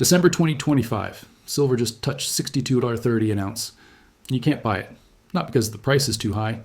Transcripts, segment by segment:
December 2025, silver just touched $62.30 an ounce. And you can't buy it. Not because the price is too high,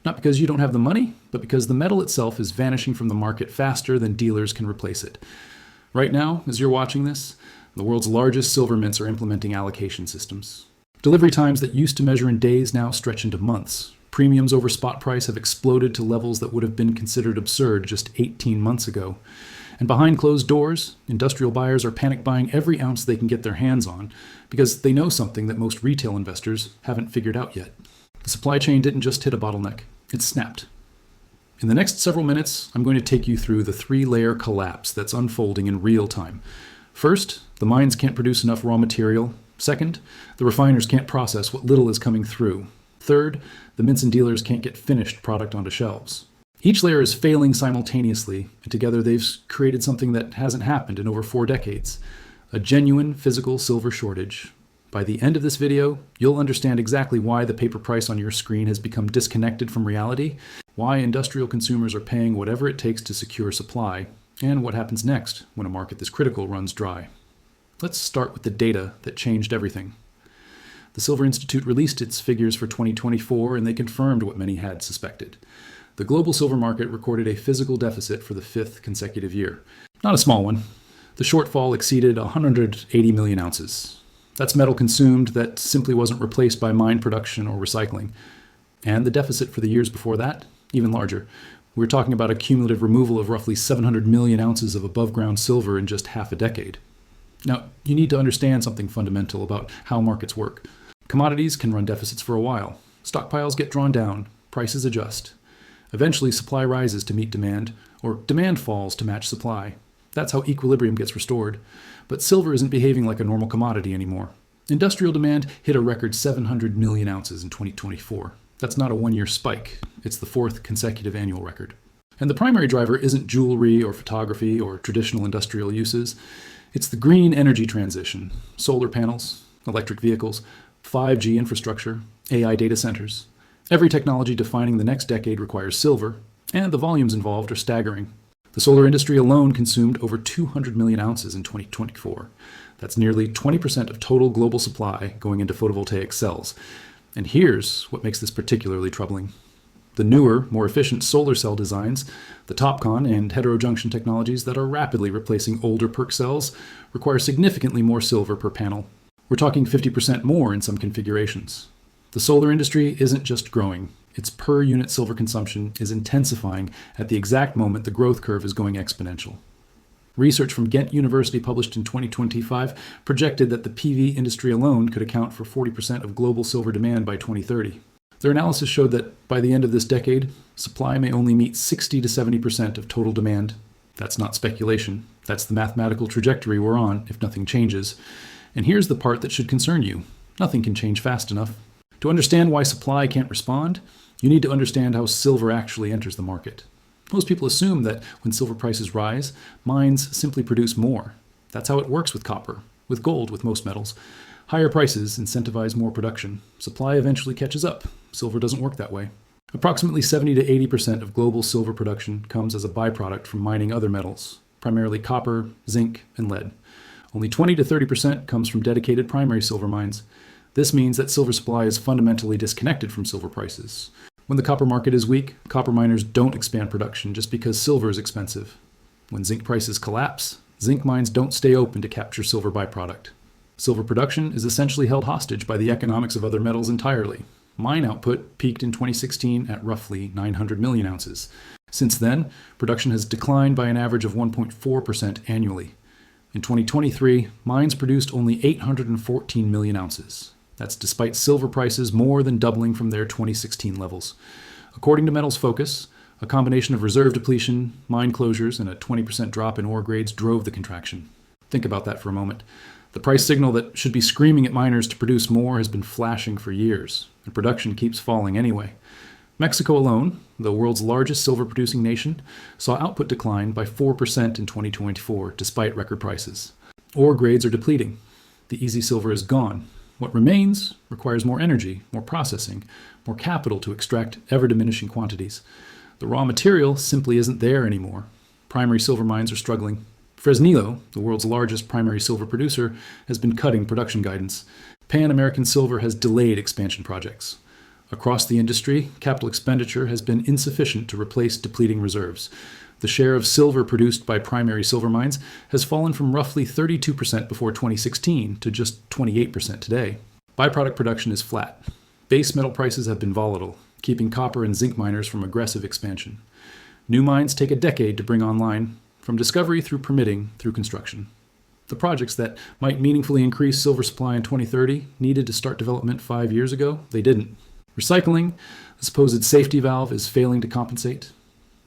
not because you don't have the money, but because the metal itself is vanishing from the market faster than dealers can replace it. Right now, as you're watching this, the world's largest silver mints are implementing allocation systems. Delivery times that used to measure in days now stretch into months. Premiums over spot price have exploded to levels that would have been considered absurd just 18 months ago. And behind closed doors, industrial buyers are panic buying every ounce they can get their hands on because they know something that most retail investors haven't figured out yet. The supply chain didn't just hit a bottleneck, it snapped. In the next several minutes, I'm going to take you through the three-layer collapse that's unfolding in real time. First, the mines can't produce enough raw material. Second, the refiners can't process what little is coming through. Third, the mints and dealers can't get finished product onto shelves. Each layer is failing simultaneously, and together they've created something that hasn't happened in over 4 decades. A genuine physical silver shortage. By the end of this video, you'll understand exactly why the paper price on your screen has become disconnected from reality, why industrial consumers are paying whatever it takes to secure supply, and what happens next when a market this critical runs dry. Let's start with the data that changed everything. The Silver Institute released its figures for 2024, and they confirmed what many had suspected. The global silver market recorded a physical deficit for the 5th consecutive year. Not a small one. The shortfall exceeded 180 million ounces. That's metal consumed that simply wasn't replaced by mine production or recycling. And the deficit for the years before that, even larger. We're talking about a cumulative removal of roughly 700 million ounces of above-ground silver in just half a decade. Now, you need to understand something fundamental about how markets work. Commodities can run deficits for a while. Stockpiles get drawn down, prices adjust. Eventually, supply rises to meet demand, or demand falls to match supply. That's how equilibrium gets restored. But silver isn't behaving like a normal commodity anymore. Industrial demand hit a record 700 million ounces in 2024. That's not a one-year spike. It's the 4th consecutive annual record. And the primary driver isn't jewelry or photography or traditional industrial uses. It's the green energy transition, solar panels, electric vehicles, 5G infrastructure, AI data centers. Every technology defining the next decade requires silver, and the volumes involved are staggering. The solar industry alone consumed over 200 million ounces in 2024. That's nearly 20% of total global supply going into photovoltaic cells. And here's what makes this particularly troubling. The newer, more efficient solar cell designs, the TOPCon and heterojunction technologies that are rapidly replacing older PERC cells, require significantly more silver per panel. We're talking 50% more in some configurations. The solar industry isn't just growing. Its per-unit silver consumption is intensifying at the exact moment the growth curve is going exponential. Research from Ghent University published in 2025 projected that the PV industry alone could account for 40% of global silver demand by 2030. Their analysis showed that by the end of this decade, supply may only meet 60 to 70% of total demand. That's not speculation. That's the mathematical trajectory we're on if nothing changes. And here's the part that should concern you. Nothing can change fast enough. To understand why supply can't respond, you need to understand how silver actually enters the market. Most people assume that when silver prices rise, mines simply produce more. That's how it works with copper, with gold, with most metals. Higher prices incentivize more production. Supply eventually catches up. Silver doesn't work that way. Approximately 70 to 80% of global silver production comes as a byproduct from mining other metals, primarily copper, zinc, and lead. Only 20 to 30% comes from dedicated primary silver mines. This means that silver supply is fundamentally disconnected from silver prices. When the copper market is weak, copper miners don't expand production just because silver is expensive. When zinc prices collapse, zinc mines don't stay open to capture silver byproduct. Silver production is essentially held hostage by the economics of other metals entirely. Mine output peaked in 2016 at roughly 900 million ounces. Since then, production has declined by an average of 1.4% annually. In 2023, mines produced only 814 million ounces. That's despite silver prices more than doubling from their 2016 levels. According to Metals Focus, a combination of reserve depletion, mine closures, and a 20% drop in ore grades drove the contraction. Think about that for a moment. The price signal that should be screaming at miners to produce more has been flashing for years, and production keeps falling anyway. Mexico alone, the world's largest silver-producing nation, saw output decline by 4% in 2024, despite record prices. Ore grades are depleting. The easy silver is gone. What remains requires more energy, more processing, more capital to extract ever-diminishing quantities. The raw material simply isn't there anymore. Primary silver mines are struggling. Fresnillo, the world's largest primary silver producer, has been cutting production guidance. Pan American Silver has delayed expansion projects. Across the industry, capital expenditure has been insufficient to replace depleting reserves. The share of silver produced by primary silver mines has fallen from roughly 32% before 2016 to just 28% today. Byproduct production is flat. Base metal prices have been volatile, keeping copper and zinc miners from aggressive expansion. New mines take a decade to bring online, from discovery through permitting through construction. The projects that might meaningfully increase silver supply in 2030 needed to start development 5 years ago. They didn't. Recycling, the supposed safety valve, is failing to compensate.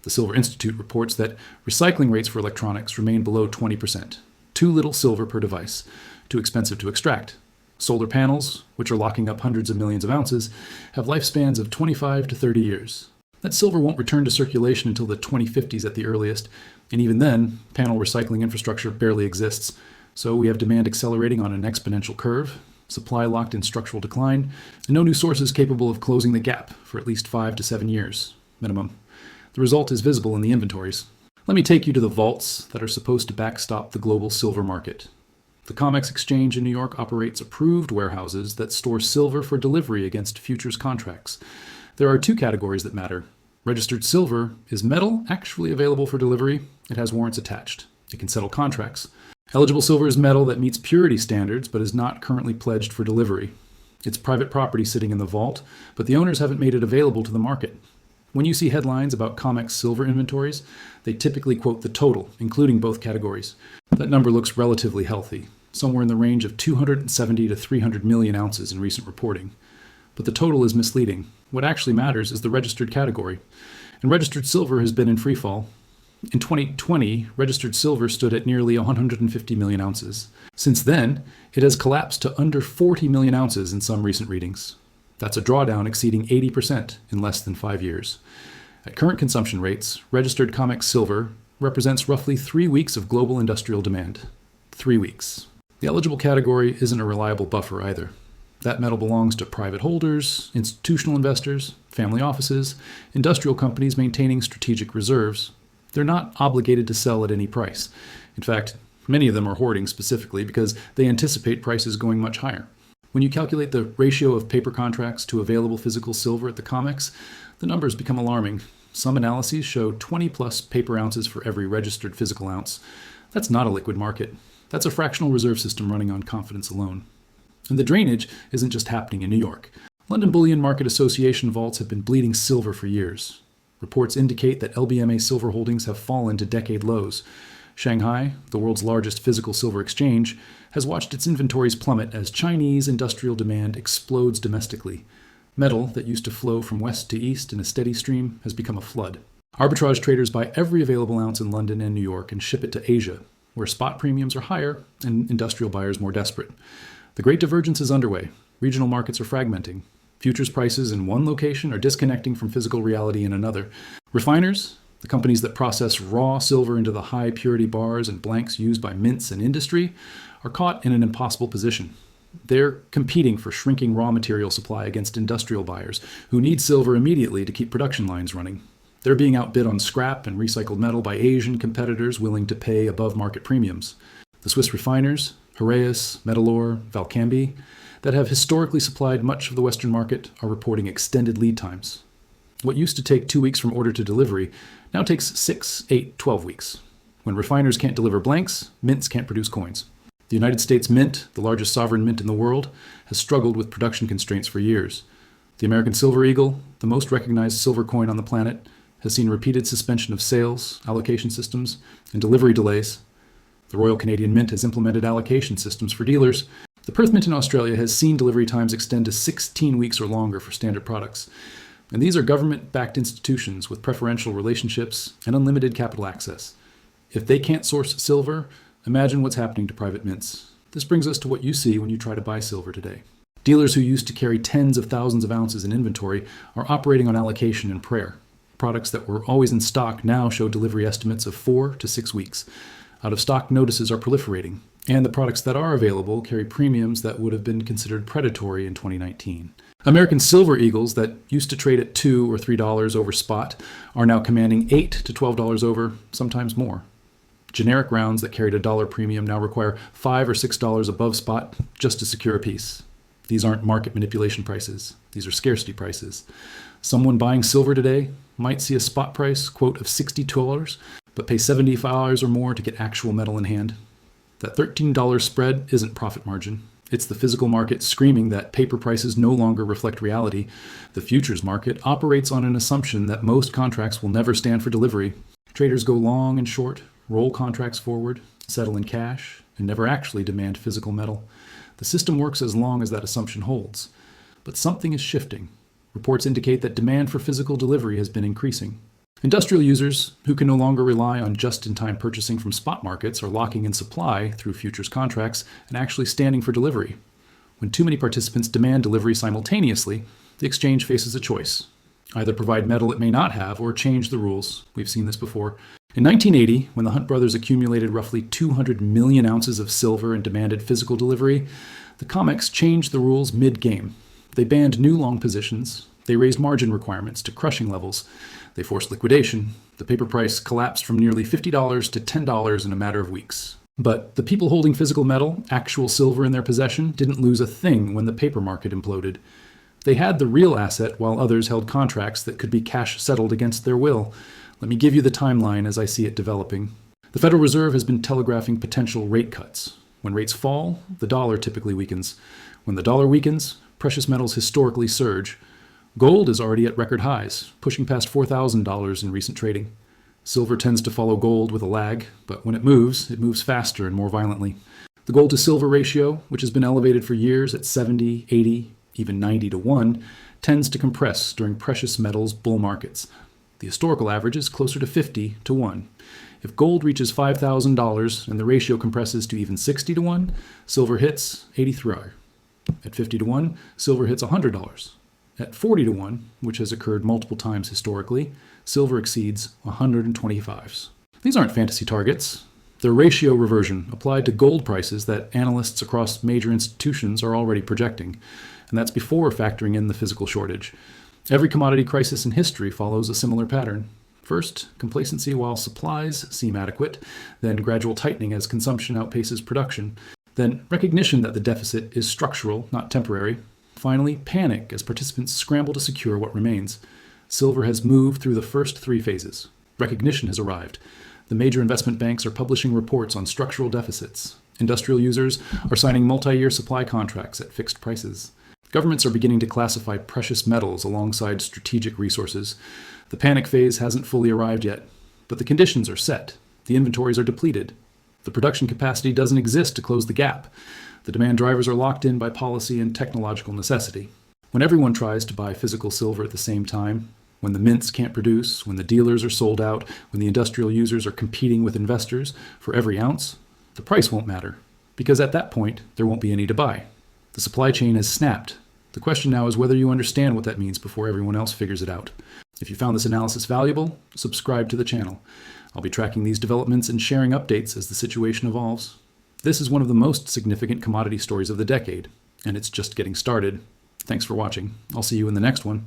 The Silver Institute reports that recycling rates for electronics remain below 20%. Too little silver per device, too expensive to extract. Solar panels, which are locking up hundreds of millions of ounces, have lifespans of 25 to 30 years. That silver won't return to circulation until the 2050s at the earliest, and even then, panel recycling infrastructure barely exists. So we have demand accelerating on an exponential curve, supply locked in structural decline, and no new sources capable of closing the gap for at least 5 to 7 years, minimum. The result is visible in the inventories. Let me take you to the vaults that are supposed to backstop the global silver market. The COMEX exchange in New York operates approved warehouses that store silver for delivery against futures contracts. There are 2 categories that matter. Registered silver is metal actually available for delivery. It has warrants attached. It can settle contracts. Eligible silver is metal that meets purity standards but is not currently pledged for delivery. It's private property sitting in the vault, but the owners haven't made it available to the market. When you see headlines about COMEX silver inventories, they typically quote the total, including both categories. That number looks relatively healthy, somewhere in the range of 270 to 300 million ounces in recent reporting. But the total is misleading. What actually matters is the registered category. And registered silver has been in freefall. In 2020, registered silver stood at nearly 150 million ounces. Since then, it has collapsed to under 40 million ounces in some recent readings. That's a drawdown exceeding 80% in less than 5 years. At current consumption rates, registered COMEX silver represents roughly 3 weeks of global industrial demand. 3 weeks. The eligible category isn't a reliable buffer either. That metal belongs to private holders, institutional investors, family offices, industrial companies maintaining strategic reserves. They're not obligated to sell at any price. In fact, many of them are hoarding specifically because they anticipate prices going much higher. When you calculate the ratio of paper contracts to available physical silver at the COMEX, the numbers become alarming. Some analyses show 20 plus paper ounces for every registered physical ounce. That's not a liquid market. That's a fractional reserve system running on confidence alone. And the drainage isn't just happening in New York. London Bullion Market Association vaults have been bleeding silver for years. Reports indicate that LBMA silver holdings have fallen to decade lows. Shanghai, the world's largest physical silver exchange, has watched its inventories plummet as Chinese industrial demand explodes domestically. Metal that used to flow from west to east in a steady stream has become a flood. Arbitrage traders buy every available ounce in London and New York and ship it to Asia, where spot premiums are higher and industrial buyers more desperate. The great divergence is underway. Regional markets are fragmenting. Futures prices in one location are disconnecting from physical reality in another. Refiners, the companies that process raw silver into the high purity bars and blanks used by mints and industry, are caught in an impossible position. They're competing for shrinking raw material supply against industrial buyers who need silver immediately to keep production lines running. They're being outbid on scrap and recycled metal by Asian competitors willing to pay above market premiums. The Swiss refiners, Heraeus, Metalor, Valcambi, that have historically supplied much of the Western market are reporting extended lead times. What used to take 2 weeks from order to delivery now takes 6, 8, 12 weeks. When refiners can't deliver blanks, mints can't produce coins. The United States Mint, the largest sovereign mint in the world, has struggled with production constraints for years. The American Silver Eagle, the most recognized silver coin on the planet, has seen repeated suspension of sales, allocation systems, and delivery delays. The Royal Canadian Mint has implemented allocation systems for dealers. The Perth Mint in Australia has seen delivery times extend to 16 weeks or longer for standard products. And these are government-backed institutions with preferential relationships and unlimited capital access. If they can't source silver, imagine what's happening to private mints. This brings us to what you see when you try to buy silver today. Dealers who used to carry tens of thousands of ounces in inventory are operating on allocation and prayer. Products that were always in stock now show delivery estimates of 4 to 6 weeks. Out-of-stock notices are proliferating, and the products that are available carry premiums that would have been considered predatory in 2019. American Silver Eagles that used to trade at $2 or $3 over spot are now commanding $8 to $12 over, sometimes more. Generic rounds that carried a dollar premium now require $5 or $6 above spot just to secure a piece. These aren't market manipulation prices. These are scarcity prices. Someone buying silver today might see a spot price, quote, of $62, but pay $75 or more to get actual metal in hand. That $13 spread isn't profit margin. It's the physical market screaming that paper prices no longer reflect reality. The futures market operates on an assumption that most contracts will never stand for delivery. Traders go long and short, roll contracts forward, settle in cash, and never actually demand physical metal. The system works as long as that assumption holds. But something is shifting. Reports indicate that demand for physical delivery has been increasing. Industrial users, who can no longer rely on just-in-time purchasing from spot markets, are locking in supply through futures contracts and actually standing for delivery. When too many participants demand delivery simultaneously, the exchange faces a choice. Either provide metal it may not have or change the rules. We've seen this before. In 1980, when the Hunt brothers accumulated roughly 200 million ounces of silver and demanded physical delivery, the COMEX changed the rules mid-game. They banned new long positions. They raised margin requirements to crushing levels. They forced liquidation. The paper price collapsed from nearly $50 to $10 in a matter of weeks. But the people holding physical metal, actual silver in their possession, didn't lose a thing when the paper market imploded. They had the real asset while others held contracts that could be cash settled against their will. Let me give you the timeline as I see it developing. The Federal Reserve has been telegraphing potential rate cuts. When rates fall, the dollar typically weakens. When the dollar weakens, precious metals historically surge. Gold is already at record highs, pushing past $4,000 in recent trading. Silver tends to follow gold with a lag, but when it moves faster and more violently. The gold to silver ratio, which has been elevated for years at 70, 80, even 90 to 1, tends to compress during precious metals bull markets. The historical average is closer to 50 to 1. If gold reaches $5,000 and the ratio compresses to even 60 to 1, silver hits 83. At 50 to 1, silver hits $100. At 40 to 1, which has occurred multiple times historically, silver exceeds 125s. These aren't fantasy targets. They're ratio reversion applied to gold prices that analysts across major institutions are already projecting. And that's before factoring in the physical shortage. Every commodity crisis in history follows a similar pattern. First, complacency while supplies seem adequate, then gradual tightening as consumption outpaces production, then recognition that the deficit is structural, not temporary. Finally, panic as participants scramble to secure what remains. Silver has moved through the first three phases. Recognition has arrived. The major investment banks are publishing reports on structural deficits. Industrial users are signing multi-year supply contracts at fixed prices. Governments are beginning to classify precious metals alongside strategic resources. The panic phase hasn't fully arrived yet, but the conditions are set. The inventories are depleted. The production capacity doesn't exist to close the gap. The demand drivers are locked in by policy and technological necessity. When everyone tries to buy physical silver at the same time, when the mints can't produce, when the dealers are sold out, when the industrial users are competing with investors for every ounce, the price won't matter, because at that point, there won't be any to buy. The supply chain has snapped. The question now is whether you understand what that means before everyone else figures it out. If you found this analysis valuable, subscribe to the channel. I'll be tracking these developments and sharing updates as the situation evolves. This is one of the most significant commodity stories of the decade, and it's just getting started. Thanks for watching. I'll see you in the next one.